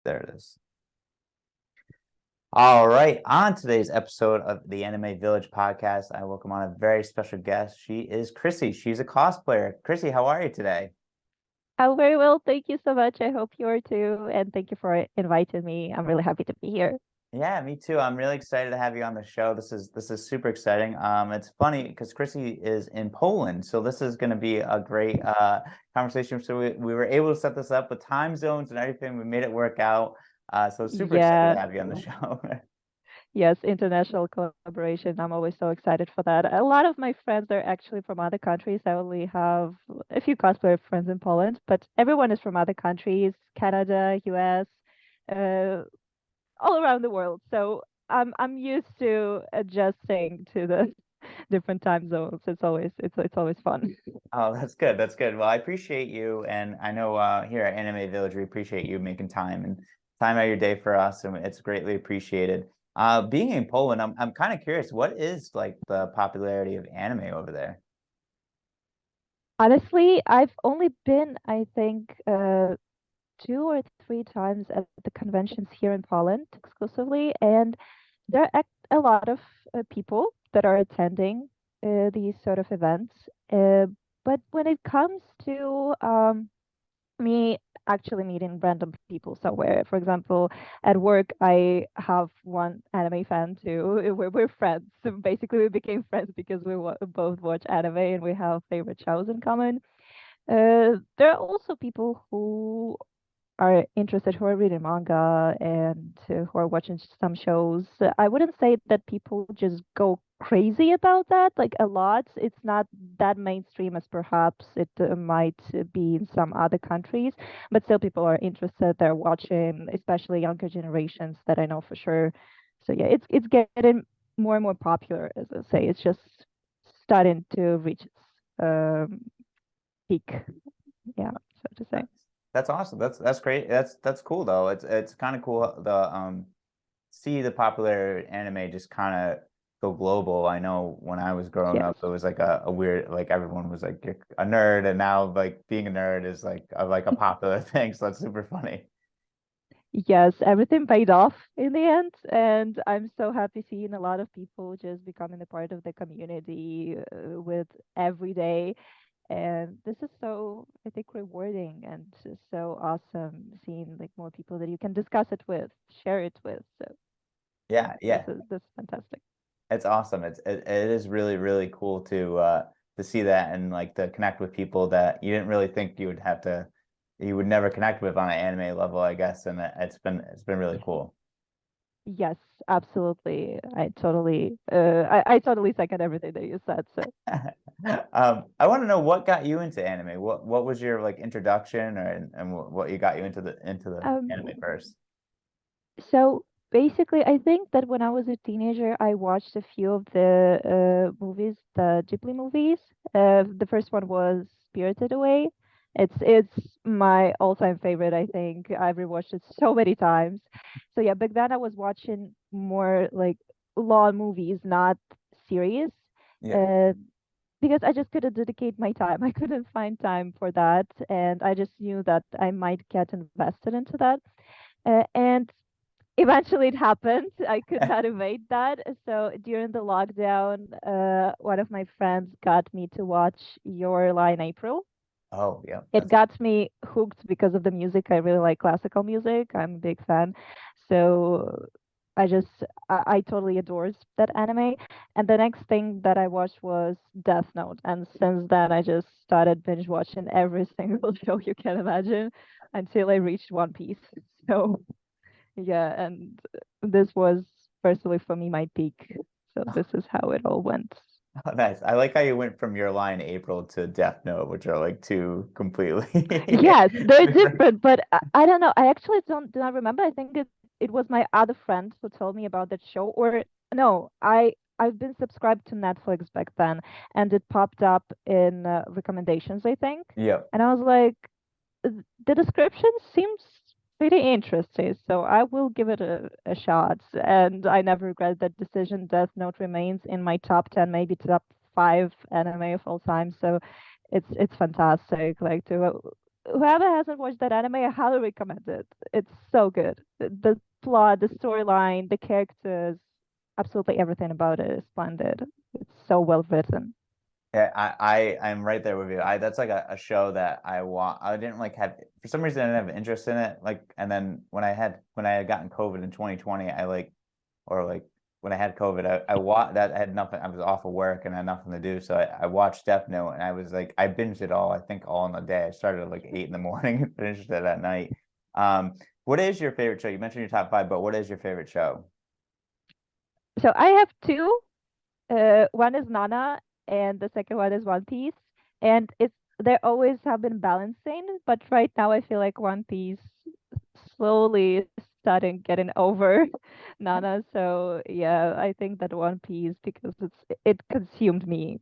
There it is. All right. On today's episode of the Anime Village podcast, I welcome on a very special guest. She is Chrissy. She's a cosplayer. Chrissy, how are you today? Oh, very well. Thank you so much. I hope you are too. And thank you for inviting me. I'm really happy to be here. Yeah, me too. I'm really excited to have you on the show. This is super exciting. It's funny because Chrissy is in Poland, so this is going to be a great conversation. So we were able to set this up with time zones and everything. We made it work out. So super excited to Yeah, have you on the show. yes, international collaboration. I'm always so excited for that. A lot of my friends are actually from other countries. I only have a few cosplayer friends in Poland, but everyone is from other countries, Canada, US, uh, all around the world. So I'm used to adjusting to the different time zones. It's always fun. Oh, that's good. That's good. Well, I appreciate you, and I know here at Anime Village, we appreciate you making time out of your day for us, and it's greatly appreciated. Being in Poland, I'm kind of curious, what is like the popularity of anime over there? Honestly, I've only been, I think, two or three times at the conventions here in Poland exclusively, and there are a lot of people that are attending these sort of events. But when it comes to me actually meeting random people somewhere, for example, at work, I have one anime fan too. We're friends. So basically, we became friends because we both watch anime and we have favorite shows in common. There are also people who are interested, who are reading manga and who are watching some shows. I wouldn't say that people just go crazy about that, like a lot. It's not that mainstream as perhaps it might be in some other countries, but still people are interested. They're watching, especially younger generations that I know for sure. So yeah, it's getting more and more popular, as I say. It's just starting to reach its peak, yeah, so to say. That's awesome. That's great. That's cool though. It's kind of cool the see the popular anime just kind of go global. I know when I was growing Yes. up, it was like a weird like everyone was like a nerd, and now like being a nerd is like a popular thing. So that's super funny. Yes, everything paid off in the end, and I'm so happy seeing a lot of people just becoming a part of the community with every day. And this is so, I think, rewarding and so awesome seeing like more people that you can discuss it with, share it with. So yeah, Yeah, yeah. this is fantastic. It's awesome. It is really cool to see that and like to connect with people that you didn't really think you would never connect with on an anime level, I guess. And it's been really cool. Yes, absolutely. I totally second everything that you said. So. I want to know what got you into anime. What was your like introduction or and what you got you into the Um, anime first? So basically, I think that when I was a teenager, I watched a few of the movies, the Ghibli movies. The first one was Spirited Away. It's my all-time favorite, I think. I've rewatched it so many times. So yeah, back then I was watching more like long movies, not series, Yeah. uh, because I just couldn't dedicate my time. I couldn't find time for that, and I just knew that I might get invested into that. And eventually it happened. I could not evade that. So during the lockdown, one of my friends got me to watch Your Lie in April. Oh, yeah. It got me hooked because of the music. I really like classical music. I'm a big fan. So I totally adored that anime. And the next thing that I watched was Death Note. And since then, I just started binge watching every single show you can imagine until I reached One Piece. So yeah, and this was personally for me my peak. So this is how it all went. Oh, nice. I like how you went from Your Lie in April to Death Note, which are like two completely Yes, they're different. different, but I don't know. I actually don't do not remember. I think it was my other friend who told me about that show. Or no, I've been subscribed to Netflix back then, and it popped up in recommendations, I think. Yep. And I was like, the description seems pretty interesting, so I will give it a shot. And I never regret that decision. Death Note remains in my top 10, maybe top 5 anime of all time. So it's fantastic. Like to whoever hasn't watched that anime, I highly recommend it. It's so good. The plot, the storyline, the characters, absolutely everything about it is splendid. It's so well written. Yeah, I'm right there with you. That's like a show that I want. I didn't like have for some reason I didn't have interest in it. Like, and then when I had gotten COVID in 2020, I like or like when I had COVID, I watched that I had nothing. I was off of work and I had nothing to do, so I watched Death Note and I was like I binged it all. I think all in a day. I started at like 8 in the morning and finished it at night. Um, what is your favorite show? You mentioned your top five, but what is your favorite show? So I have two. One is Nana, and the second one is One Piece. And it's they always have been balancing, but right now I feel like One Piece slowly is starting getting over Nana. So yeah, I think that One Piece because it consumed me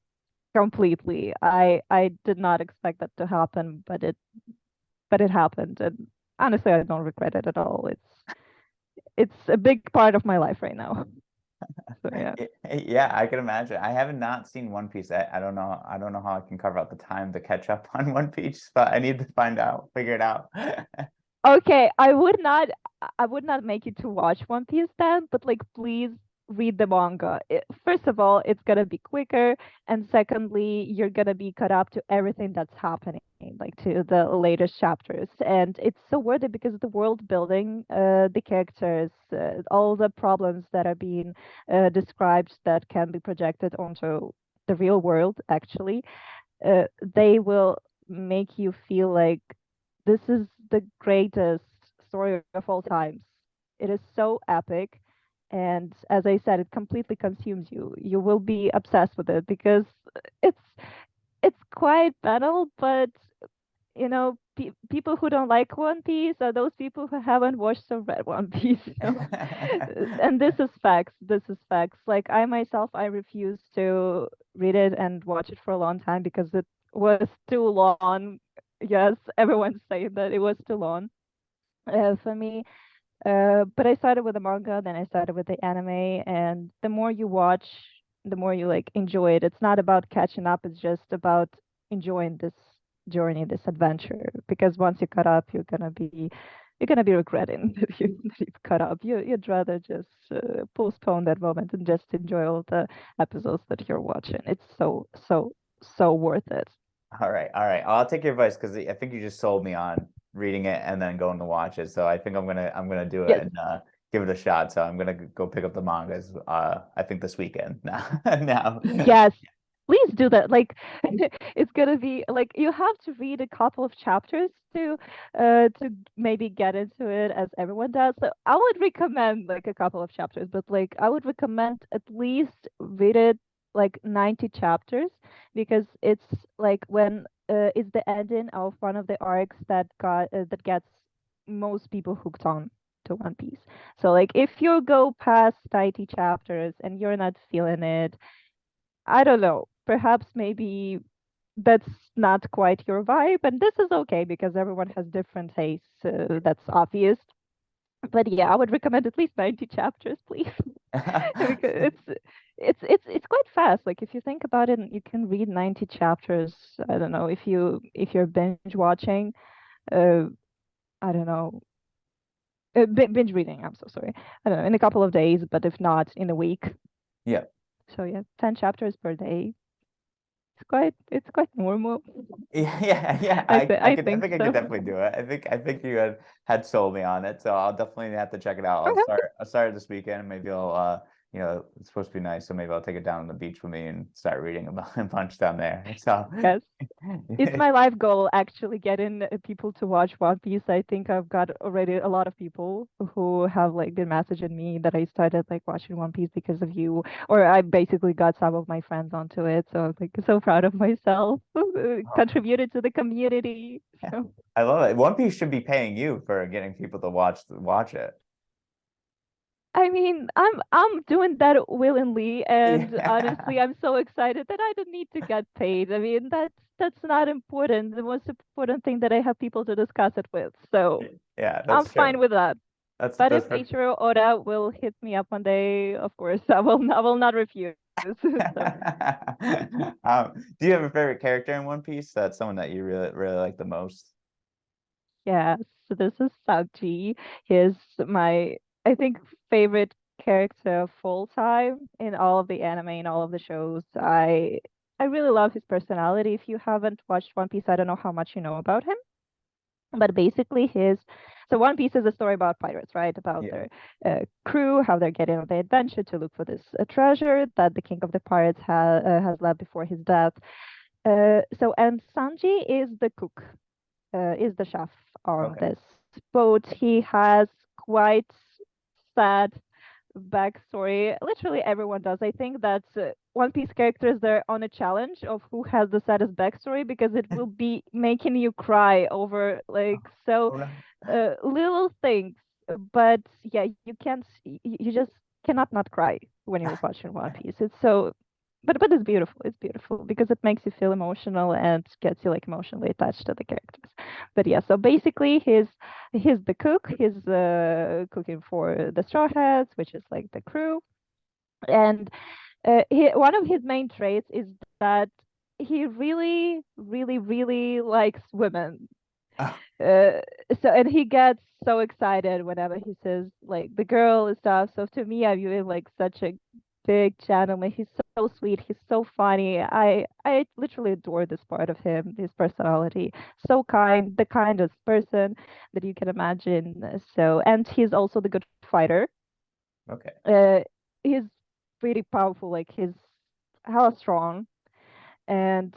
completely. I did not expect that to happen, but it happened, and honestly, I don't regret it at all. It's a big part of my life right now. So yeah. Yeah, I can imagine. I have not seen One Piece. I don't know. I don't know how I can carve out the time to catch up on One Piece, but I need to find out, figure it out. Okay, I would not make you to watch One Piece then, but like please read the manga. First of all, it's gonna be quicker, and secondly, you're gonna be caught up to everything that's happening, like to the latest chapters. And it's so worth it because the world building, the characters, all the problems that are being described that can be projected onto the real world, actually they will make you feel like this is the greatest story of all times. It is so epic. And as I said, it completely consumes you. You will be obsessed with it because it's it's quite banal, but people who don't like One Piece are those people who haven't watched or read One Piece. And this is facts. This is facts. Like I myself, I refuse to read it and watch it for a long time because it was too long. Yes, everyone's saying that it was too long for me. But I started with the manga, then I started with the anime, and the more you watch, the more you like enjoy it. It's not about catching up, it's just about enjoying this journey, this adventure. Because once you cut up, you're gonna be regretting that you've cut up. You'd rather just postpone that moment and just enjoy all the episodes that you're watching. It's so worth it. All right, all right. I'll take your advice because I think you just sold me on reading it and then going to watch it. So I think I'm gonna do it Yes. and give it a shot. So I'm gonna go pick up the mangas. I think this weekend now. Now. Yes, please do that. Like, it's gonna be like you have to read a couple of chapters to maybe get into it, as everyone does. So I would recommend like a couple of chapters, but like I would recommend at least read it like 90 chapters because it's like when it's the ending of one of the arcs that gets most people hooked on to One Piece. So like if you go past 90 chapters and you're not feeling it, I don't know. Perhaps maybe that's not quite your vibe, and this is okay because everyone has different tastes. That's obvious. But yeah, I would recommend at least 90 chapters, please. Because it's quite fast. Like if you think about it, you can read 90 chapters. I don't know if you're binge watching. Uh, I don't know. Binge reading. I'm so sorry. I don't know in a couple of days, but if not, in a week. Yeah. So yeah, 10 chapters per day. It's quite normal. Yeah. I I think think I could so. definitely do it. I think you had sold me on it, so I'll definitely have to check it out. Okay. I'll start it this weekend. Maybe I'll it's supposed to be nice, so maybe I'll take it down on the beach with me and start reading about a bunch down there. So Yes. It's my life goal actually getting people to watch One Piece. I think I've got already a lot of people who have like been messaging me that I started like watching One Piece because of you, or I basically got some of my friends onto it. So I'm like so proud of myself, contributed to the community. So I love it. One Piece should be paying you for getting people to watch it. I mean, I'm doing that willingly, and Yeah. honestly, I'm so excited that I don't need to get paid. I mean, that's not important. The most important thing that I have people to discuss it with. So Yeah, I'm that's fine true. with that. But if That's for Eiichiro Oda will hit me up one day, of course, I will not refuse. So Do you have a favorite character in One Piece? That's someone that you really like the most? Yes, so this is Sanji. He's my, I think, favorite character full time in all of the anime and all of the shows. I really love his personality. If you haven't watched One Piece, I don't know how much you know about him, but basically his so One Piece is a story about pirates, right? About Yeah. their crew, how they're getting on the adventure to look for this treasure that the king of the pirates has left before his death. And Sanji is the cook, is the chef on Okay. this boat. He has quite sad backstory. Literally everyone does. I think that One Piece characters they're on a challenge of who has the saddest backstory because it will be making you cry over like so Oh no. little things. But yeah, you can't. You just cannot not cry when you're watching One Piece. It's so. But it's beautiful. It's beautiful because it makes you feel emotional and gets you like emotionally attached to the characters. But yeah, so basically he's the cook. He's cooking for the Straw Hats, which is like the crew. And one of his main traits is that he really, really, really likes women. Oh, Uh, and he gets so excited whenever he says like the girl and stuff. So to me, I view him like such a big gentleman. He's so sweet. He's so funny. I literally adore this part of him, his personality. So kind, the kindest person that you can imagine. So and he's also the good fighter. okay. Uh, he's pretty powerful. Like he's hella strong and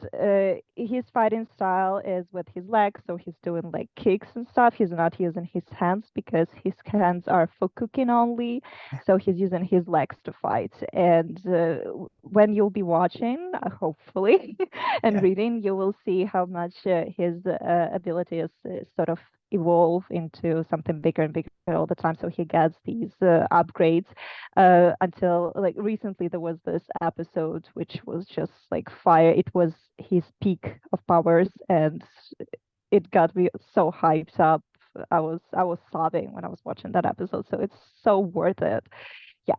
his fighting style is with his legs, so he's doing like kicks and stuff. He's not using his hands because his hands are for cooking only, so he's using his legs to fight. And when you'll be watching, hopefully, and Yeah. reading, you will see how much his abilities sort of evolve into something bigger and bigger all the time. So he gets these upgrades until like recently there was this episode which was just like fire. It was his peak of powers, and it got me so hyped up. I was sobbing when I was watching that episode, so it's so worth it. Yeah,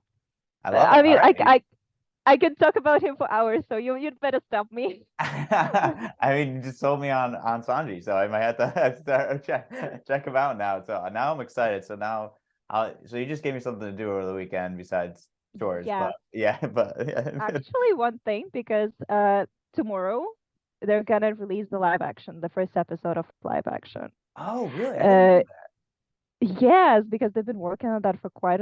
I love it. I All mean, right. I can talk about him for hours, so you'd better stop me. I mean, you just sold me on Sanji, so I might have to start check him out now. So now I'm excited. So now so you just gave me something to do over the weekend besides chores, but Yes, yeah, but actually, one thing because tomorrow they're gonna release the live action, the first episode of live action. oh, really? I didn't Uh, know yes, because they've been working on that for quite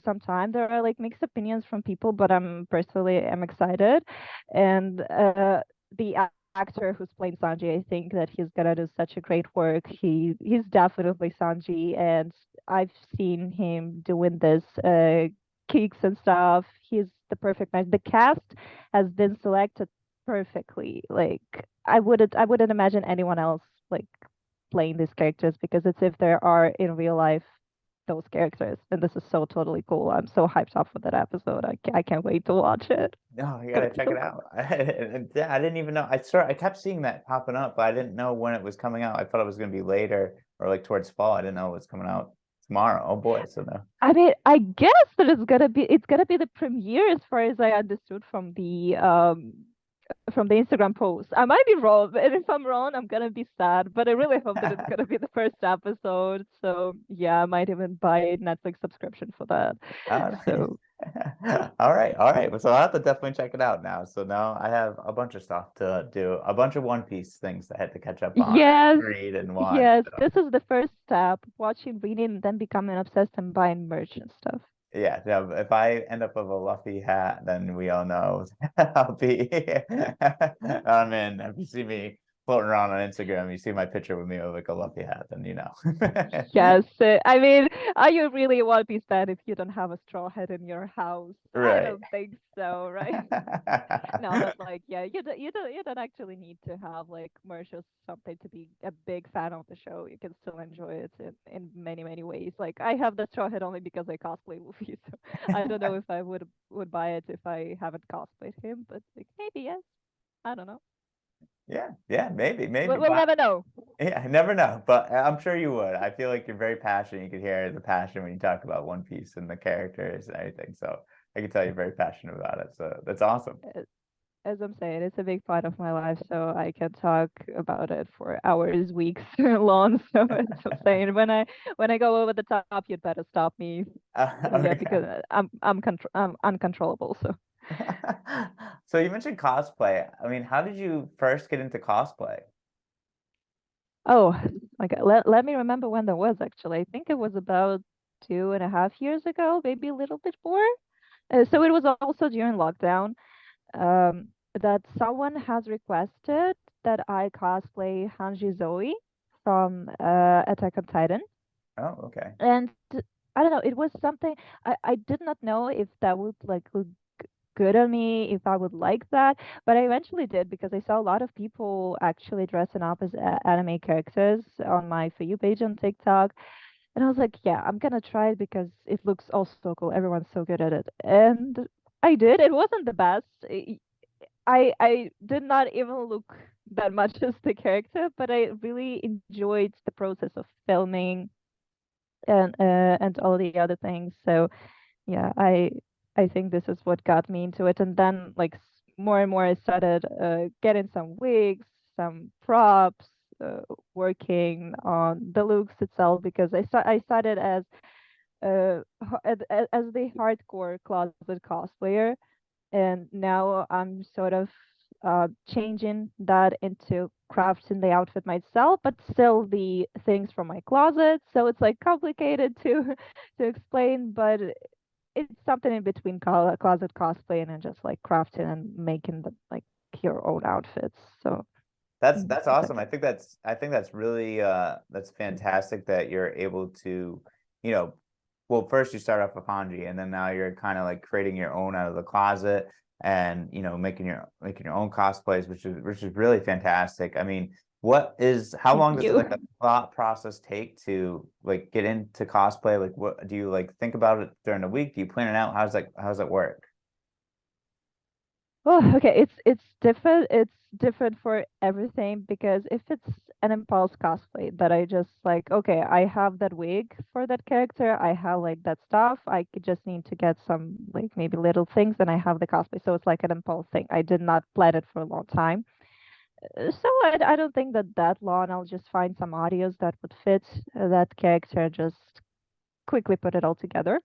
some time. There are like mixed opinions from people, but I'm personally am excited. And the actor who's playing Sanji, I think that he's gonna do such a great work. He's definitely Sanji, and I've seen him doing this kicks and stuff. He's the perfect match. The cast has been selected perfectly. Like I wouldn't imagine anyone else like playing these characters because it's if there are in real life those characters. And this is so totally cool. I'm so hyped up for that episode. I can't wait to watch it. No, you Gonna gotta be check so it cool. out. Yeah, I didn't even know. I kept seeing that popping up, but I didn't know when it was coming out. I thought it was gonna be later or like towards fall. I didn't know it was coming out tomorrow. Oh boy, so no. I mean, I guess that it's gonna be the premiere as far as I understood from the Instagram post. I might be wrong, and if I'm wrong, I'm gonna be sad. But I really hope that it's gonna be the first episode. So yeah, I might even buy a Netflix subscription for that. Oh, nice. So All right, all right. So I'll have to definitely check it out now. So now I have a bunch of stuff to do, a bunch of One Piece things I had to catch up on yes, and read and watch. yes, So this is the first step. Watching, reading, and then becoming obsessed and buying merch and stuff. yeah, yeah, if I end up with a Luffy hat, then we all know I'll be I'm in. If you see me floating around on Instagram, you see my picture with me with like a Luffy hat, then you know. Yes, I mean, are you really a One Piece fan if you don't have a straw hat in your house? I Right. don't think so, right? No, but like, yeah, you don't actually need to have like merch or something to be a big fan of the show. You can still enjoy it in many many ways. Like I have the straw hat only because I cosplay Luffy, so I don't know if I would buy it if I haven't cosplayed him, but like maybe yes. I don't know. Yeah, yeah, maybe, We'll but never know. yeah, I never know, but I'm sure you would. I feel like you're very passionate. You could hear the passion when you talk about One Piece and the characters and everything. So I can tell you're very passionate about it. So that's awesome. as I'm saying, it's a big part of my life, so I can talk about it for hours, weeks long. So as I'm saying, when I go over the top, you'd better stop me. Yeah, Okay. because I'm uncontrollable. So So you mentioned cosplay. I mean, how did you first get into cosplay? oh, okay. Let me remember when that was actually. I think it was about 2.5 years ago, maybe a little bit more. So it was also during lockdown. Um, that someone has requested that I cosplay Hanji Zoe from Attack on Titan. Oh, okay. And I don't know, it was something I did not know if that would like look good on me, if I would like that, but I eventually did because I saw a lot of people actually dressing up as anime characters on my For You page on TikTok. And I was like, yeah, I'm gonna try it because it looks also so cool. Everyone's so good at it. And I did. It wasn't the best. I did not even look that much as the character, but I really enjoyed the process of filming and all the other things. So yeah, I think this is what got me into it. And then like more and more, I started getting some wigs, some props, working on the looks itself because I started as as the hardcore closet cosplayer, and now I'm sort of changing that into crafting the outfit myself, but still the things from my closet. So it's like complicated to to explain, but it's something in between closet cosplaying and just like crafting and making the like your own outfits. So That's awesome. that, I think that's really that's fantastic that you're able to, you know, well, first you start off with Hanji and then now you're kind of like creating your own out of the closet and, you know, making your own cosplays, which is really fantastic. I mean, how thank long does you. like a thought process take to like get into cosplay? Like what do you like think about it during the week? Do you plan it out? How does that work? Oh, okay. It's different. It's different for everything because if it's an impulse cosplay that I just like, okay, I have that wig for that character, I have like that stuff. I could just need to get some like maybe little things, and I have the cosplay. So it's like an impulse thing. I did not plan it for a long time. So I don't think that that long. I'll just find some audios that would fit that character, just quickly put it all together.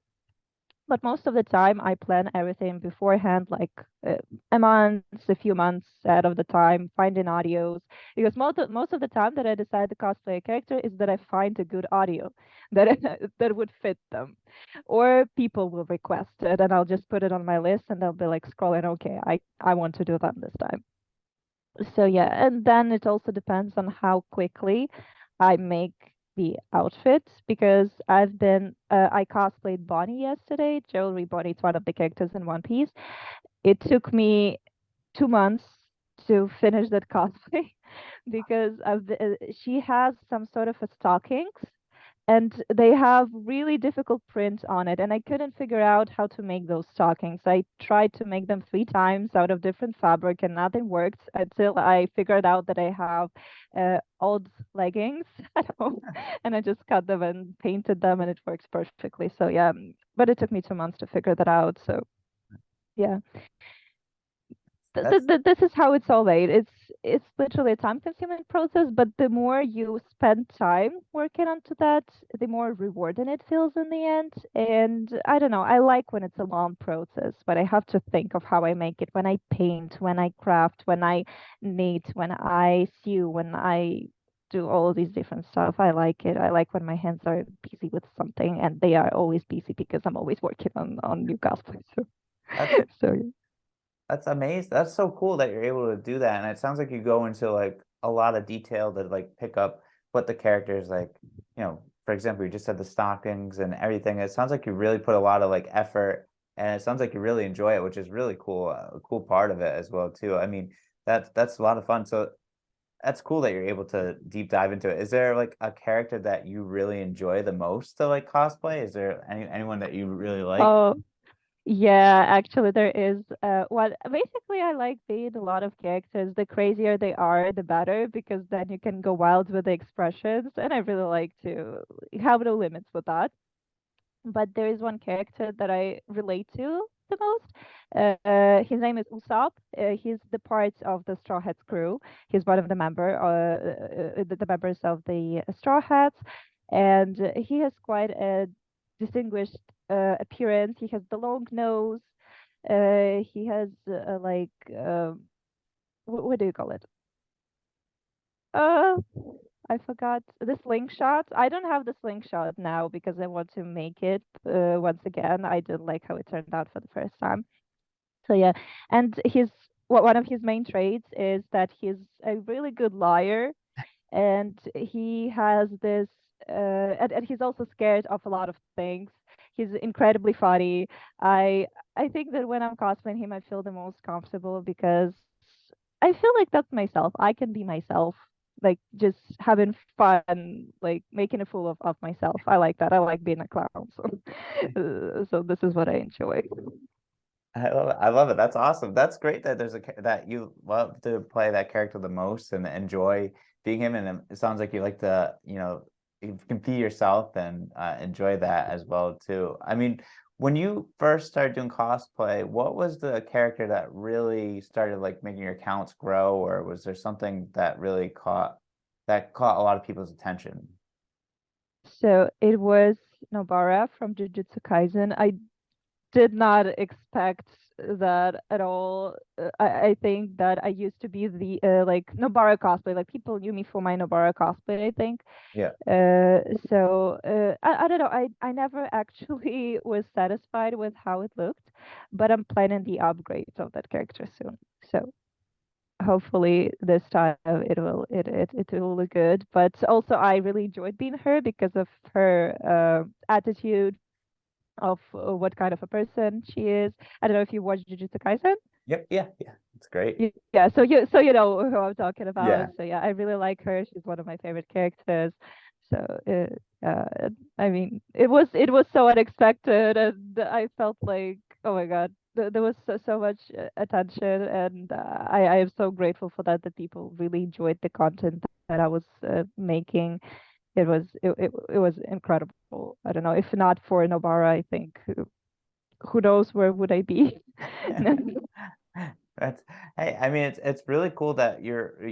But most of the time, I plan everything beforehand, like a month, a few months out of the time, finding audios. Because most of the time that I decide to cosplay a character is that I find a good audio that that would fit them, or people will request it, and I'll just put it on my list, and they'll be like scrolling. Okay, I want to do that this time. So yeah, and then it also depends on how quickly I make the outfit because I cosplayed Bonnie yesterday. Jewelry Bonnie, it's one of the characters in One Piece. It took me 2 months to finish that cosplay because she has some sort of a stockings and they have really difficult print on it, and I couldn't figure out how to make those stockings. I tried to make them 3 times out of different fabric and nothing worked until I figured out that I have old leggings at home, and I just cut them and painted them and it works perfectly. So yeah, but it took me 2 months to figure that out. So yeah, That's this is how it's all made. It's literally a time-consuming process, but the more you spend time working onto that, the more rewarding it feels in the end. And I don't know, I like when it's a long process, but I have to think of how I make it when I paint, when I craft, when I knit, when I sew, when I do all of these different stuff. I like it. I like when my hands are busy with something, and they are always busy because I'm always working on new cosplays. So, that's so That's amazing. That's so cool that you're able to do that. And it sounds like you go into like a lot of detail to like pick up what the character is like, you know, for example, you just said the stockings and everything. It sounds like you really put a lot of like effort and it sounds like you really enjoy it, which is really cool, a cool part of it as well too. I mean, that's a lot of fun. So that's cool that you're able to deep dive into it. Is there like a character that you really enjoy the most to like cosplay? Is there anyone that you really like? oh, yeah, actually there is well basically I like being a lot of characters. The crazier they are, the better, because then you can go wild with the expressions, and I really like to have no limits with that. But there is one character that I relate to. the most. His name is Usopp. He's the part of the Straw Hats crew. He's one of the members of the Straw Hats, and he has quite a distinguished appearance. He has the long nose. He has like what do you call it? Uh, I forgot the slingshot. I don't have the slingshot now because I want to make it once again. I didn't like how it turned out for the first time. So yeah, and one of his main traits is that he's a really good liar, and he has this and he's also scared of a lot of things. He's incredibly funny. I think that when I'm cosplaying him, I feel the most comfortable because I feel like that's myself. I can be myself, like just having fun, like making a fool of myself. I like that. I like being a clown. So so this is what I enjoy. I love it. I love it. That's awesome. That's great that that you love to play that character the most and enjoy being him. And it sounds like you like to, you can be yourself and enjoy that as well too. I mean, when you first started doing cosplay, what was the character that really started like making your accounts grow, or was there something that really caught a lot of people's attention? So it was Nobara from Jujutsu Kaisen. I did not expect that at all. I think that I used to be the like Nobara cosplay. Like people knew me for my Nobara cosplay, I think. Yeah. I don't know. I never actually was satisfied with how it looked, but I'm planning the upgrade of that character soon. So hopefully this time it will look good. But also I really enjoyed being her because of her attitude of what kind of a person she is. I don't know if you watched Jujutsu Kaisen. Yep. Yeah. Yeah. It's great. Yeah, so you know who I'm talking about. Yeah. So yeah, I really like her. She's one of my favorite characters. So I mean, it was so unexpected, and I felt like, oh my God, there was so much attention, and I am so grateful for that. That people really enjoyed the content that I was making. It was incredible. I don't know, if not for Nobara, I think who knows where would I be? That's hey, I mean it's really cool that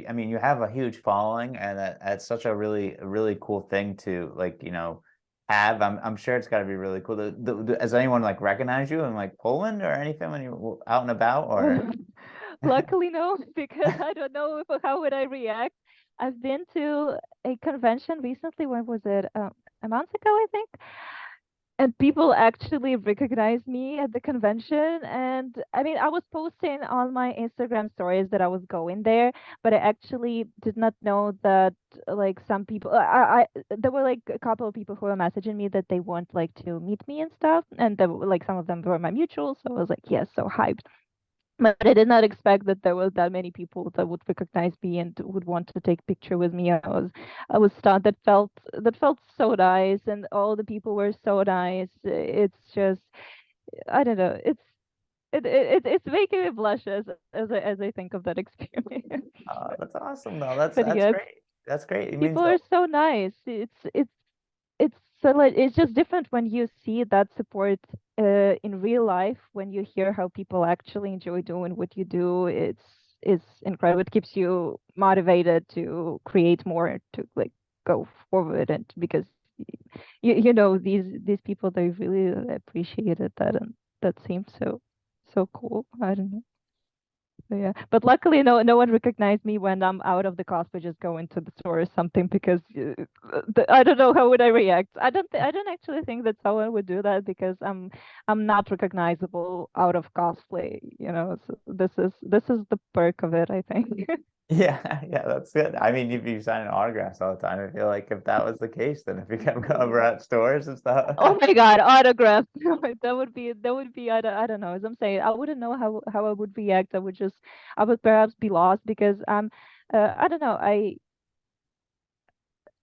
I mean you have a huge following and that's such a really cool thing to like, have. I'm sure it's got to be really cool. Does anyone like recognize you in like Poland or anything when you're out and about or Luckily, no, because I don't know how would I react. I've been to a convention recently. When was it? A month ago, I think. And people actually recognized me at the convention. And I mean, I was posting on my Instagram stories that I was going there, but I actually did not know that like some people, there were like a couple of people who were messaging me that they want like to meet me and stuff. And like some of them were my mutuals. So I was like, yes, so hyped. But I did not expect that there was that many people that would recognize me and would want to take picture with me. I was stunned. That felt so nice, and all the people were so nice. It's just, I don't know. It's making me blush as I think of that experience. that's awesome though. That's But that's yeah, great. That's great. It means people are though. so nice. It's so like it's just different when you see that support in real life, when you hear how people actually enjoy doing what you do. It's incredible. It keeps you motivated to create more, to like go forward, and because you know these people, they really appreciated that, and that seems so cool. I don't know. So, yeah, but luckily, no one recognized me when I'm out of the cosplay, just going to the store or something, because I don't know how would I react. I don't actually think that someone would do that because I'm not recognizable out of cosplay. So this is the perk of it, I think. Yeah, yeah, that's good. I mean, you'd be signing autographs all the time. I feel like if that was the case, then if you kept going over at stores and stuff. Oh my God, autograph. That would be I don't know. As I'm saying, I wouldn't know how I would react. I would perhaps be lost because I don't know.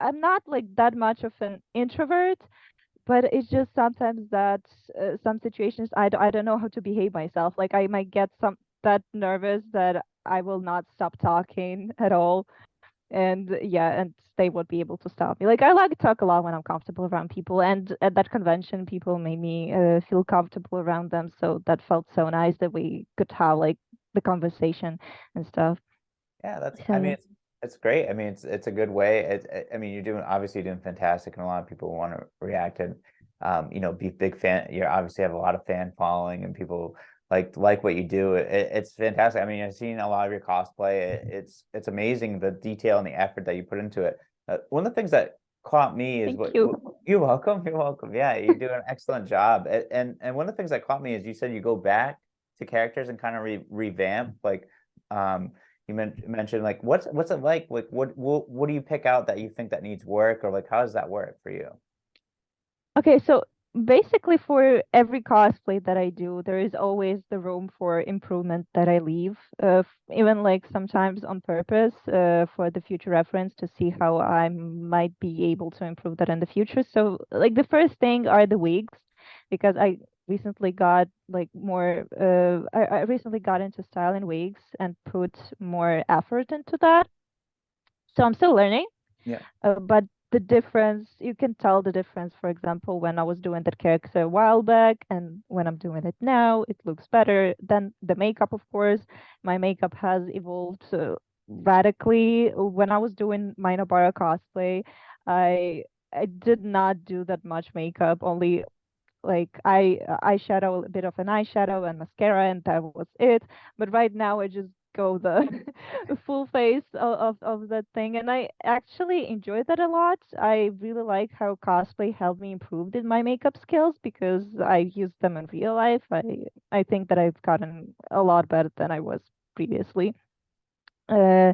I'm not like that much of an introvert, but it's just sometimes that some situations I don't know how to behave myself. Like I might get some that nervous that I will not stop talking at all. And yeah, and they would be able to stop me. Like I like to talk a lot when I'm comfortable around people, and at that convention, people made me feel comfortable around them. So that felt so nice that we could have like the conversation and stuff. Yeah, So I mean, yeah, it's great. I mean, it's a good way. I mean, obviously doing fantastic, and a lot of people want to react and, be big fan. You obviously have a lot of fan following, and people like what you do. It's fantastic. I mean, I've seen a lot of your cosplay. It's amazing the detail and the effort that you put into it. One of the things that caught me is thank you. you're welcome. You're welcome. Yeah, you do an excellent job. And one of the things that caught me is you said you go back to characters and kind of revamp um you mentioned like what's it like? Like what do you pick out that you think that needs work, or like how does that work for you? Okay, so basically for every cosplay that I do, there is always the room for improvement that I leave, even like sometimes on purpose, for the future reference to see how I might be able to improve that in the future. So like the first thing are the wigs, because I recently got like more, I recently got into styling wigs and put more effort into that. So I'm still learning. Yeah. But the difference, you can tell the difference, for example, when I was doing that character a while back and when I'm doing it now, it looks better. Then the makeup, of course, my makeup has evolved radically. When I was doing my Nobara cosplay, I I did not do that much makeup, only like eyeshadow, a bit of an eyeshadow and mascara, and that was it. But right now, I just go the full face of that thing, and I actually enjoy that a lot. I really like how cosplay helped me improve in my makeup skills because I use them in real life. I think that I've gotten a lot better than I was previously. Uh,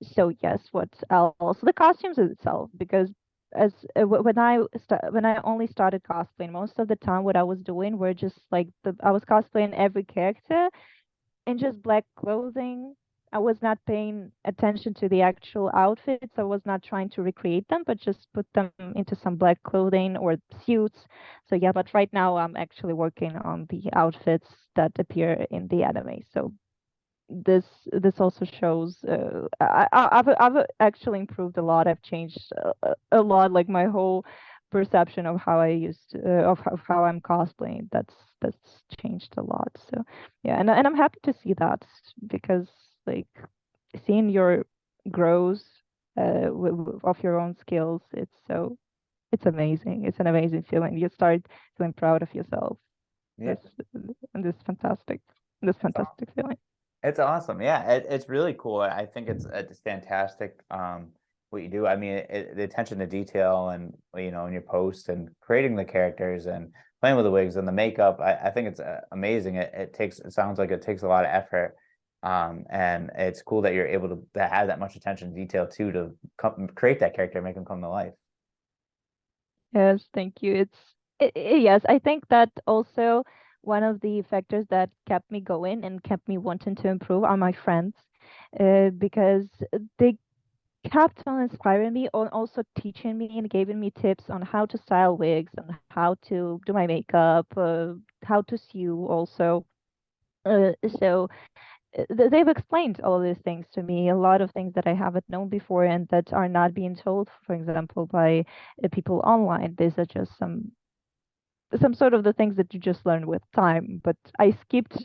so yes, what else? The costumes itself, because as when I only started cosplaying, most of the time what I was doing were just like I was cosplaying every character in just black clothing. I was not paying attention to the actual outfits. I was not trying to recreate them, but just put them into some black clothing or suits. So yeah, but right now I'm actually working on the outfits that appear in the anime. So this this also shows I've actually improved a lot. I've changed a lot, like my whole perception of how I used of how I'm cosplaying. That's changed a lot. So yeah, and I'm happy to see that because like seeing your growth of your own skills, it's amazing. It's an amazing feeling. You start feeling proud of yourself. Yeah. This and this It's fantastic feeling. It's awesome. Yeah, it's really cool. I think it's fantastic what you do. I mean, the attention to detail and in your posts and creating the characters and playing with the wigs and the makeup. I think it's amazing. It sounds like it takes a lot of effort. And it's cool that you're able to have that much attention to detail too to create that character and make them come to life. Yes, thank you. Yes, I think that also one of the factors that kept me going and kept me wanting to improve are my friends, because they kept on inspiring me on also teaching me and giving me tips on how to style wigs and how to do my makeup, how to sew also. So they've explained all of these things to me, a lot of things that I haven't known before and that are not being told, for example, by people online. These are just some sort of the things that you just learn with time. But I skipped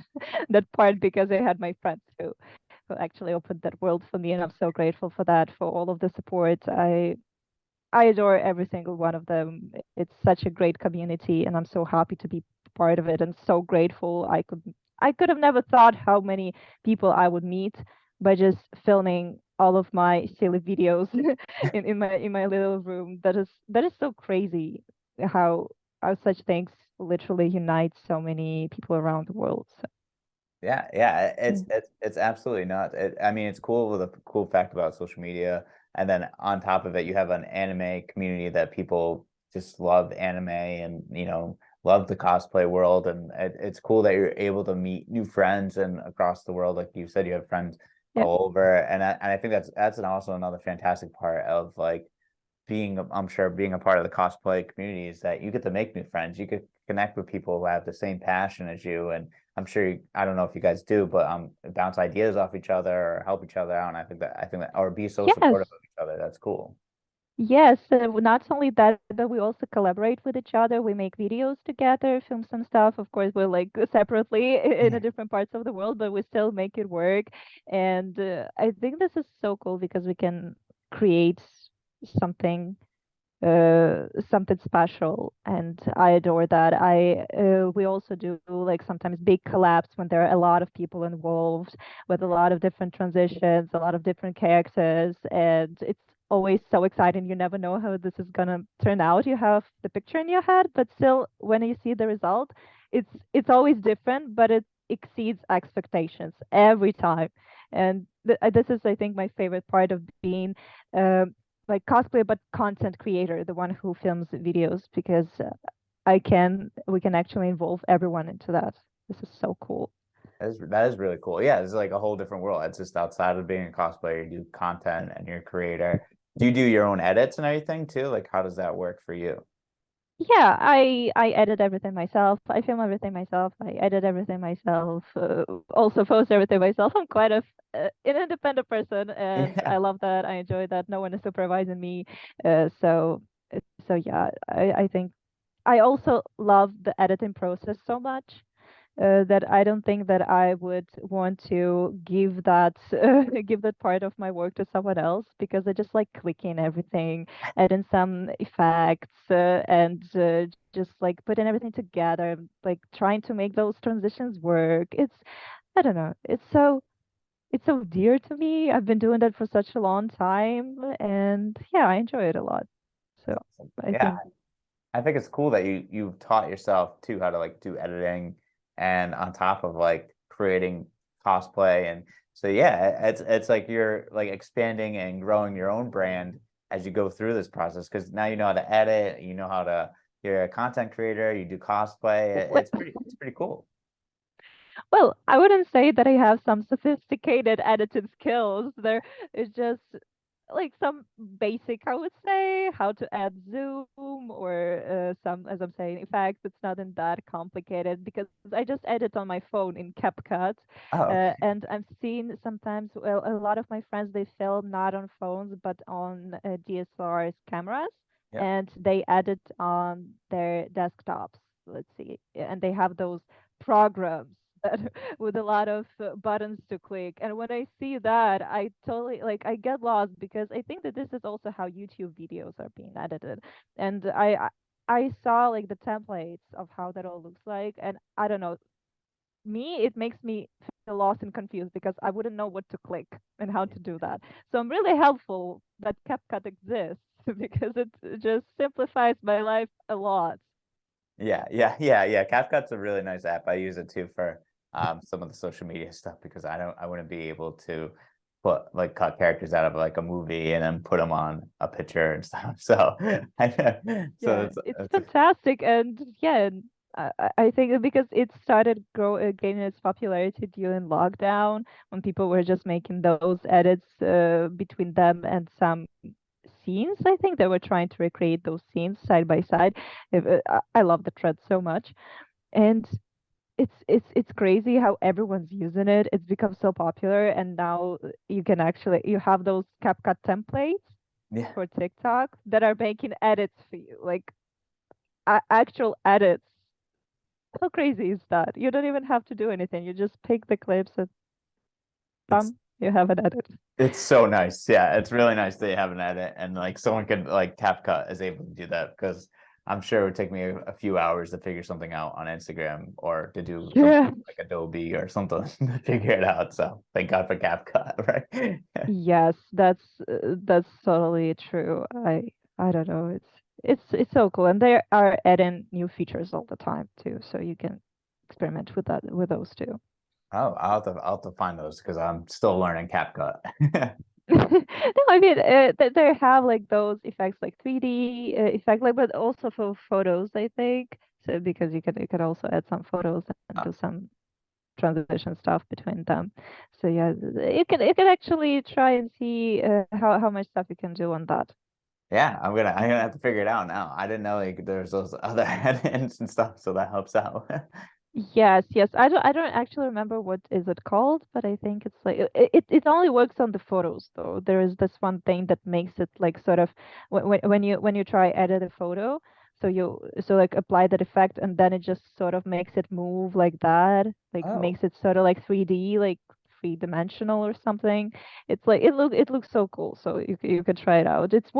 that part because I had my friends who actually opened that world for me, and I'm so grateful for that, for all of the support. I adore every single one of them. It's such a great community, and I'm so happy to be part of it and so grateful. I could have never thought how many people I would meet by just filming all of my silly videos in my little room. That is so crazy how how such things literally unite so many people around the world. So, Yeah, yeah, yeah. it's absolutely not. I mean, it's cool with a cool fact about social media, and then on top of it, you have an anime community that people just love anime and love the cosplay world, and it's cool that you're able to meet new friends and across the world, like you said, you have friends Yeah. all over, and I think that's also another fantastic part of like I'm sure being a part of the cosplay community is that you get to make new friends. You could connect with people who have the same passion as you. And I'm sure I don't know if you guys do, but bounce ideas off each other or help each other out. And I think that or be so Yes. supportive of other. That's cool. Yes, not only that, but we also collaborate with each other. We make videos together, film some stuff. Of course, we're like separately in a different parts of the world, but we still make it work. And I think this is so cool because we can create something something special, and I adore that. I We also do like sometimes big collabs when there are a lot of people involved with a lot of different transitions, a lot of different characters, and it's always so exciting. You never know how this is gonna turn out. You have the picture in your head, but still when you see the result, it's always different, but it exceeds expectations every time. And this is, I think, my favorite part of being like cosplay but content creator, the one who films videos, because we can actually involve everyone into that. This is so cool. That is really cool. Yeah, it's like a whole different world. It's just outside of being a cosplayer, you do content and you're a creator. Do you do your own edits and everything too? Like, how does that work for you? Yeah, I edit everything myself. I film everything myself. I edit everything myself. Also post everything myself. I'm quite an independent person, and Yeah. I love that. I enjoy that. No one is supervising me. So yeah, I think I also love the editing process so much that I don't think that I would want to give that give that part of my work to someone else, because I just like clicking everything, adding some effects, and just like putting everything together, like trying to make those transitions work. I don't know, it's so dear to me. I've been doing that for such a long time, and yeah, I enjoy it a lot. So I Yeah, think. I think it's cool that you've taught yourself too how to like do editing and on top of like creating cosplay and so yeah, it's like you're like expanding and growing your own brand as you go through this process because now you know how to edit, you know how to you're a content creator, you do cosplay. It's pretty cool. Well, I wouldn't say that I have some sophisticated editing skills. There is just like some basic, I would say, how to add zoom or some, as I'm saying, effects. It's not in that complicated because I just edit on my phone in CapCut. Oh, okay. And I've seen sometimes, well, a lot of my friends, they film not on phones, but on DSLRs cameras, Yeah. and they edit on their desktops. Let's see. And they have those programs that with a lot of buttons to click. And when I see that, I totally like I get lost because I think that this is also how YouTube videos are being edited. And I saw like the templates of how that all looks like, and I don't know, me it makes me feel lost and confused because I wouldn't know what to click and how to do that. So I'm really helpful that CapCut exists because it just simplifies my life a lot. Yeah. CapCut's a really nice app. I use it too for some of the social media stuff because I wouldn't be able to put like cut characters out of like a movie and then put them on a picture and stuff. So so Yeah, it's it's a, fantastic, and yeah, and I think because it started gaining its popularity during lockdown when people were just making those edits between them and some scenes. I think they were trying to recreate those scenes side by side. I love the thread so much, and it's crazy how everyone's using it. It's become so popular, and now you have those CapCut templates yeah. for TikTok that are making edits for you, like actual edits. How crazy is that? You don't even have to do anything. You just pick the clips and It's bam, you have an edit. it's so nice. Yeah, it's really nice that you have an edit and like someone could like CapCut is able to do that because I'm sure it would take me a few hours to figure something out on Instagram or to do something Yeah. like Adobe or something to figure it out. So thank God for CapCut, right? Yes, that's totally true. I don't know. It's so cool, and they are adding new features all the time too, so you can experiment with that with those too. Oh, I'll have to find those because I'm still learning CapCut. No, I mean they have like those effects, like 3D effect, like, but also for photos, I think. So because you can also add some photos and do some transition stuff between them. So yeah, you can actually try and see how much stuff you can do on that. Yeah, I'm gonna have to figure it out now. I didn't know like there's those other headings and stuff, so that helps out. Yes, yes. I don't actually remember what is it called, but I think it's like it only works on the photos though. There is this one thing that makes it like sort of when you try edit a photo, so like apply that effect and then it just sort of makes it move like that, like Oh. makes it sort of like 3D, like three dimensional or something. It's like it looks so cool. So you could try it out. It's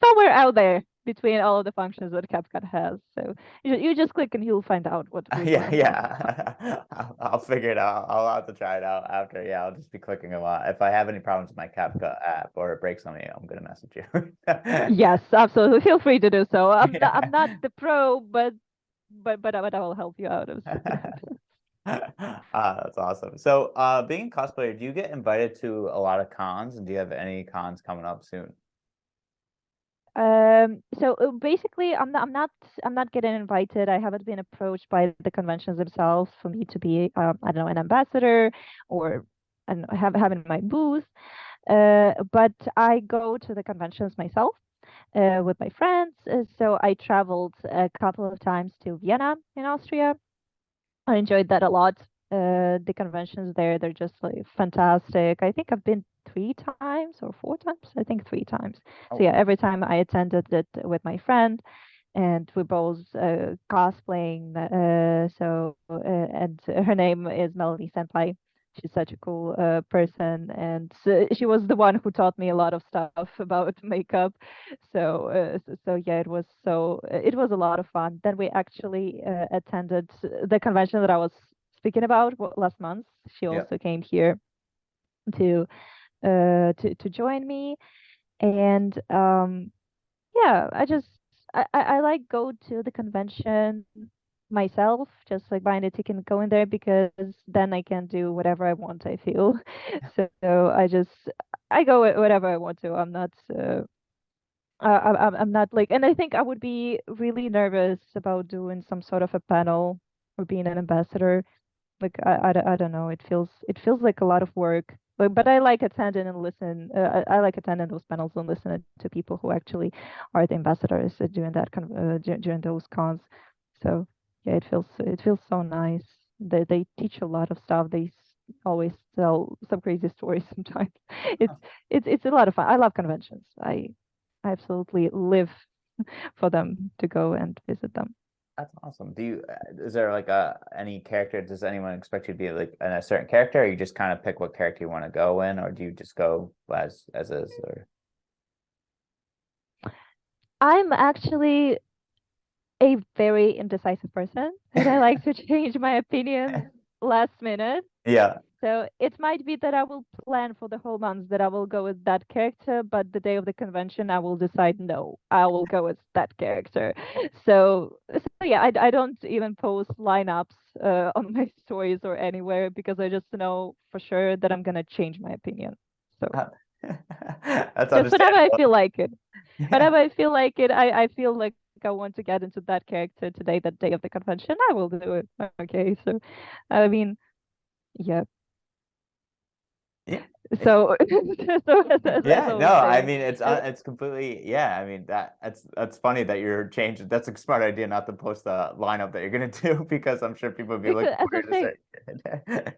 somewhere out there between all of the functions that CapCut has. So you just click and you'll find out what Yeah, I'm talking about. yeah. I'll figure it out. I'll have to try it out after. Yeah, I'll just be clicking a lot. If I have any problems with my CapCut app or it breaks on me, I'm gonna message you. Yes, absolutely. Feel free to do so. I'm not Yeah. the pro, but I will help you out if it happens. That's awesome. So, being a cosplayer, do you get invited to a lot of cons, and do you have any cons coming up soon? So basically, I'm not getting invited. I haven't been approached by the conventions themselves for me to be, I don't know, an ambassador or I don't know, having my booth. But I go to the conventions myself with my friends. So I traveled a couple of times to Vienna in Austria. I enjoyed that a lot. The conventions there, they're just like fantastic. I think I've been 3 times or 4 times. I think 3 times. So Oh, yeah, every time I attended it with my friend, and we're both cosplaying. And her name is Melanie Senpai. She's such a cool person, and she was the one who taught me a lot of stuff about makeup. So yeah, it was a lot of fun. Then we actually attended the convention that I was speaking about last month. She yeah. also came here to to join me, and yeah, I like go to the convention myself, just like buying a ticket and going there because then I can do whatever I want, I feel. So I go whatever I want to. I'm not like, and I think I would be really nervous about doing some sort of a panel or being an ambassador. Like I don't know. It feels like a lot of work. But I like attending and listen. I like attending those panels and listening to people who actually are the ambassadors during during those cons. So yeah, it feels so nice. They teach a lot of stuff. Always tell some crazy stories sometimes. It's it's a lot of fun. I love conventions. I absolutely live for them to go and visit them. That's awesome. Is there like any character? Does anyone expect you to be like in a certain character, or you just kind of pick what character you want to go in, or do you just go as is? Or I'm actually a very indecisive person and I like to change my opinions last minute. yeah, So it might be that I will plan for the whole month that I will go with that character, but the day of the convention I will decide no, I will go with that character. So yeah, I don't even post lineups on my stories or anywhere because I just know for sure that I'm gonna change my opinion. So that's just whenever I understandable. feel like it. Yeah, Whenever I feel like it, I feel like I want to get into that character today, that day of the convention, I will do it. Okay, so I mean, yeah. yeah. So, as Yeah, I was no, I saying, mean it's completely yeah. I mean that's funny that you're changing. That's a smart idea not to post the lineup that you're gonna do because I'm sure people would be looking because as I for was you to saying, say.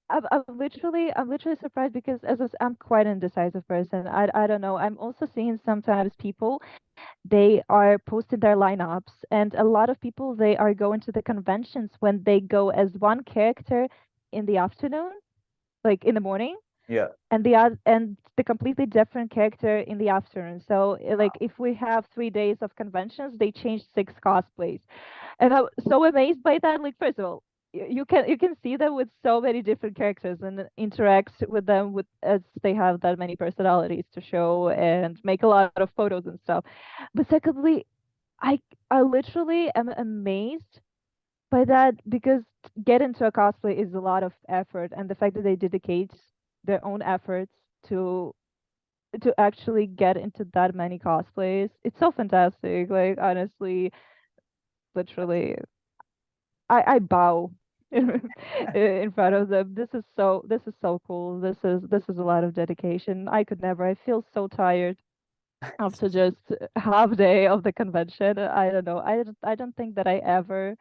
I'm literally surprised because I'm quite an indecisive person. I don't know. I'm also seeing sometimes people they are posting their lineups, and a lot of people they are going to the conventions when they go as one character in the afternoon, like in the morning, Yeah. and the completely different character in the afternoon. So like if we have 3 days of conventions, they change 6 cosplays, and I'm so amazed by that. Like first of all, you can see them with so many different characters and interact with them with as they have that many personalities to show and make a lot of photos and stuff. But secondly, I I literally am amazed by that because get into a cosplay is a lot of effort, and the fact that they dedicate their own efforts to to actually get into that many cosplays, it's so fantastic. Like honestly, literally, I bow in front of them. This is so cool. This is a lot of dedication. I could never. I feel so tired after just half day of the convention. I don't know. I don't think that I ever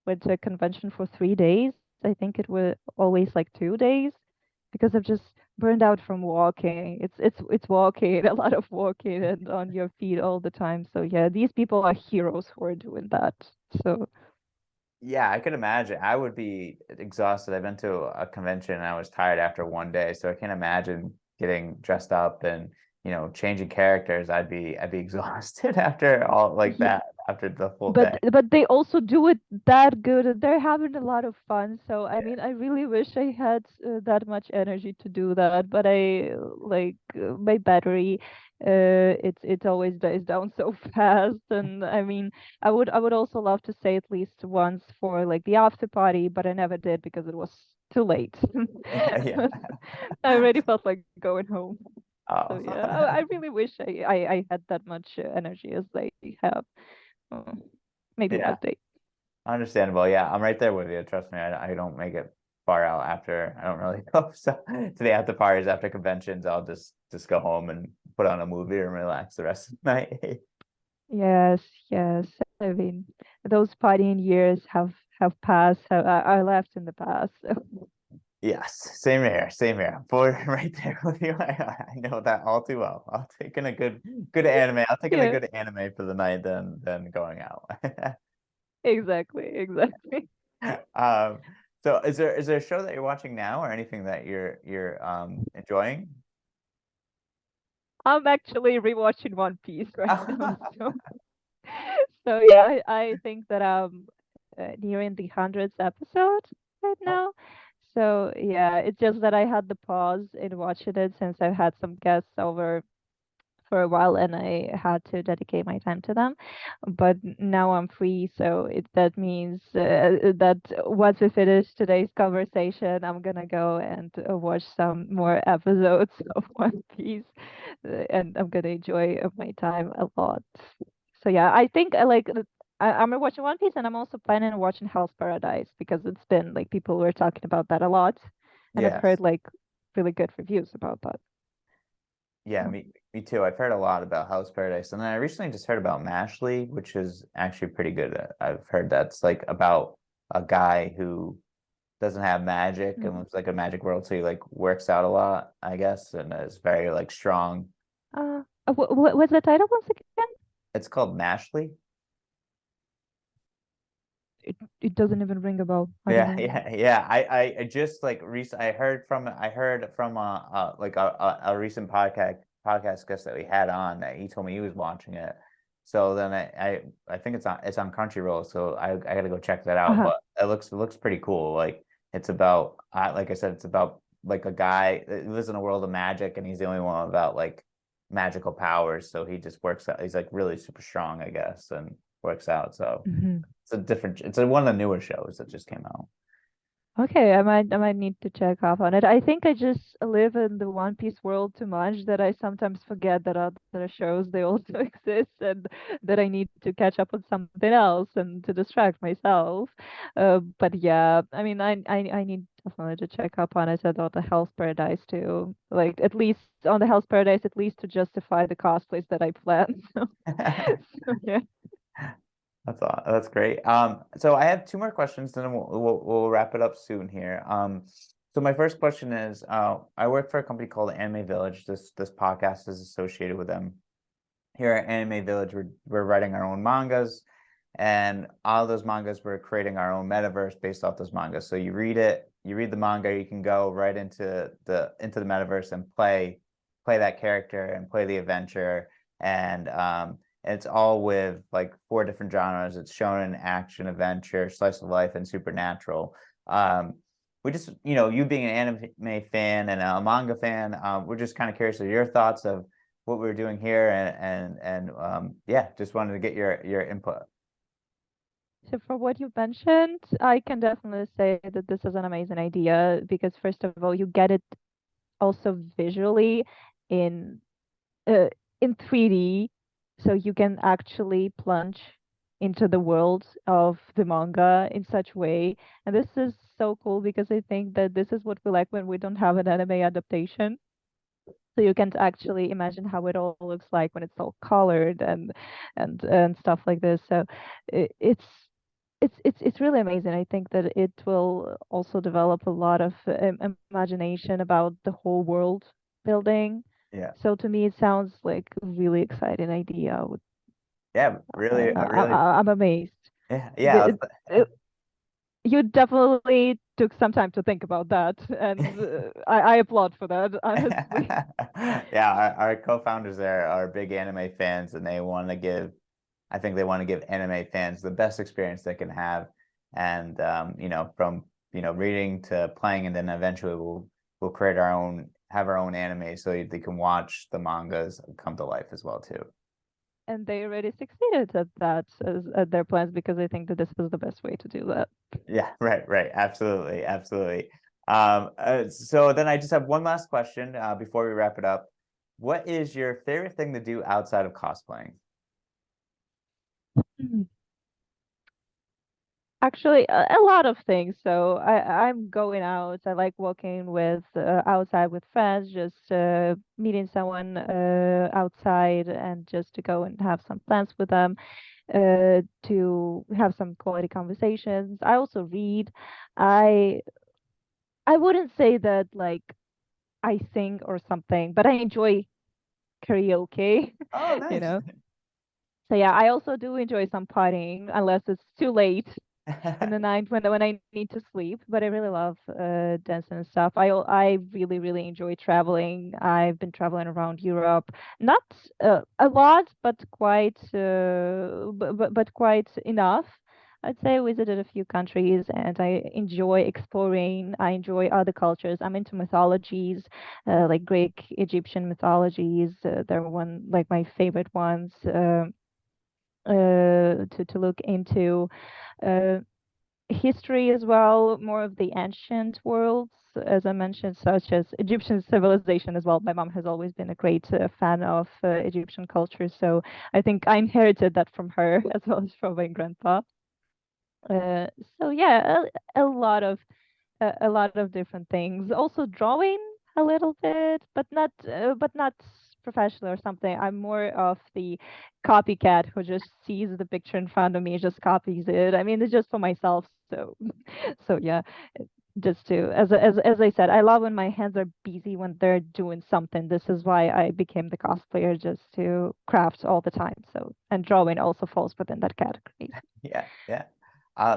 went to a convention for 3 days. I think it was always like 2 days because I've just burned out from walking. It's walking, a lot of walking and on your feet all the time. So yeah, these people are heroes who are doing that. So Yeah, I could imagine. I would be exhausted. I've been to a convention and I was tired after one day, so I can't imagine getting dressed up and, changing characters. I'd be exhausted after all like yeah, that, after the full day. but they also do it that good and they're having a lot of fun. So I mean, I really wish I had that much energy to do that, but I like my battery it always dies down so fast. And I mean, I would also love to say at least once for like the after party, but I never did because it was too late. Yeah, yeah. I already felt like going home. So Oh, yeah, I really wish I had that much energy as they have. Uh, Maybe yeah. one day. Understandable. Yeah, I'm right there with you. Trust me, I don't make it far out after. I don't really go so to the after parties after conventions. I'll just go home and put on a movie and relax the rest of the night. Yes, yes. I mean, those partying years have passed, are left in the past. So. Yes, same here, same here. Boy, right there with you. I know that all too well. I'll take in a good anime. I'll take in a Yeah, good anime for the night than going out. exactly, exactly. Um, so is there a show that you're watching now or anything that you're enjoying? I'm actually rewatching One Piece right now, so so yeah, I think that I'm nearing the 100th episode right Oh, now. So yeah, it's just that I had the pause in watching it since I've had some guests over for a while and I had to dedicate my time to them. But now I'm free, so that means that once we finish today's conversation, I'm gonna go and watch some more episodes of One Piece, and I'm gonna enjoy my time a lot. So yeah, I think I like. I'm watching One Piece, and I'm also planning on watching Hell's Paradise because it's been like people were talking about that a lot, and I've heard yes. like really good reviews about that. Yeah, So. me too. I've heard a lot about House Paradise, and then I recently just heard about Mashley, which is actually pretty good. I've heard that's like about a guy who doesn't have magic and Mm. lives like a magic world, so he like works out a lot, I guess, and is very like strong. What's the title once again? It's called Mashley. It doesn't even ring a bell. I don't Yeah, know. yeah, yeah. I just like recent. I heard from like a recent podcast guest that we had on that he told me he was watching it. So then I think it's on Crunchyroll. So I got to go check that out. Uh-huh. But it looks pretty cool. Like it's about like I said, it's about like a guy that lives in a world of magic, and he's the only one without like magical powers. So he just works out. He's like really super strong, I guess, and works out. So. Hmm. It's one of the newer shows that just came out. Okay, I might need to check up on it. I think I just live in the One Piece world too much that I sometimes forget that other shows they also exist and that I need to catch up on something else and to distract myself. But yeah, I mean, I need definitely to check up on it and on the Hell's Paradise too. Like at least on the Hell's Paradise, at least to justify the cosplays that I plan. So yeah. That's great. So I have two more questions, then we'll wrap it up soon here. So my first question is, I work for a company called Anime Village. This podcast is associated with them. Here at Anime Village, we're writing our own mangas, and all those mangas we're creating our own metaverse based off those mangas. So you read the manga, you can go right into the metaverse and play that character and play the adventure. And it's all with like four different genres. It's shonen, action, adventure, slice of life, and supernatural. Um, we just, you being an anime fan and a manga fan, we're just kind of curious of your thoughts of what we were doing here, and yeah, just wanted to get your input. So for what you mentioned, I can definitely say that this is an amazing idea because first of all, you get it also visually in uh, in 3D, so you can actually plunge into the world of the manga in such way. And this is so cool because I think that this is what we like when we don't have an anime adaptation. So you can actually imagine how it all looks like when it's all colored and stuff like this. So it's it's really amazing. I think that it will also develop a lot of imagination about the whole world building. Yeah. So to me, it sounds like a really exciting idea. Yeah, really, really, I'm amazed. yeah, yeah. The, you definitely took some time to think about that, and I applaud for that, honestly. Yeah, our co-founders there are big anime fans, and they want to give, I think they want to give anime fans the best experience they can have. And from reading to playing, and then eventually we'll create our own, have our own anime so they can watch the mangas come to life as well too. And they already succeeded at that at their plans because I think that this was the best way to do that. Yeah, right, right. Absolutely, absolutely. So then I just have one last question before we wrap it up. What is your favorite thing to do outside of cosplaying? Mhm. Actually, a lot of things. So I'm going out. I like walking with outside with friends, just meeting someone outside and just to go and have some plans with them, to have some quality conversations. I also read. I I wouldn't say that like I sing or something, but I enjoy karaoke, Oh, you nice. know. So yeah, I also do enjoy some partying unless it's too late in the night when I need to sleep. But I really love dancing and stuff. I really really enjoy traveling. I've been traveling around Europe, not a lot, but quite quite enough. I'd say I visited a few countries and I enjoy exploring. I enjoy other cultures. I'm into mythologies, like Greek, Egyptian mythologies. They're one like my favorite ones to look into. Uh, History as well, more of the ancient worlds, as I mentioned, such as Egyptian civilization as well. My mom has always been a great fan of Egyptian culture, so I think I inherited that from her as well as from my grandpa. Uh, so yeah, a lot of different things. Also drawing a little bit, but not professional or something. I'm more of the copycat who just sees the picture in front of me, just copies it. I mean, it's just for myself. So, so yeah, just to as I said, I love when my hands are busy when they're doing something. This is why I became the cosplayer, just to craft all the time. So, and drawing also falls within that category. Yeah, yeah.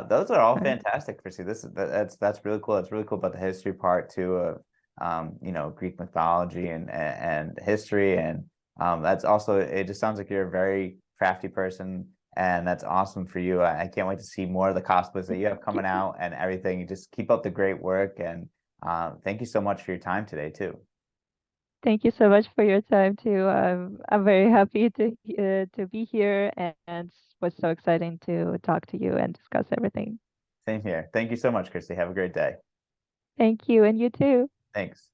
Those are all Right. fantastic, Chrissy. That's really cool. It's really cool about the history part too of Greek mythology and history, and that's also, it just sounds like you're a very crafty person, and that's awesome for you. I can't wait to see more of the cosplays that you have coming out and everything. You just keep up the great work, and thank you so much for your time today too. Thank you so much for your time too. I'm very happy to be here and was so exciting to talk to you and discuss everything. Same here. Thank you so much, Chrissy. Have a great day. Thank you, and you too. Thanks.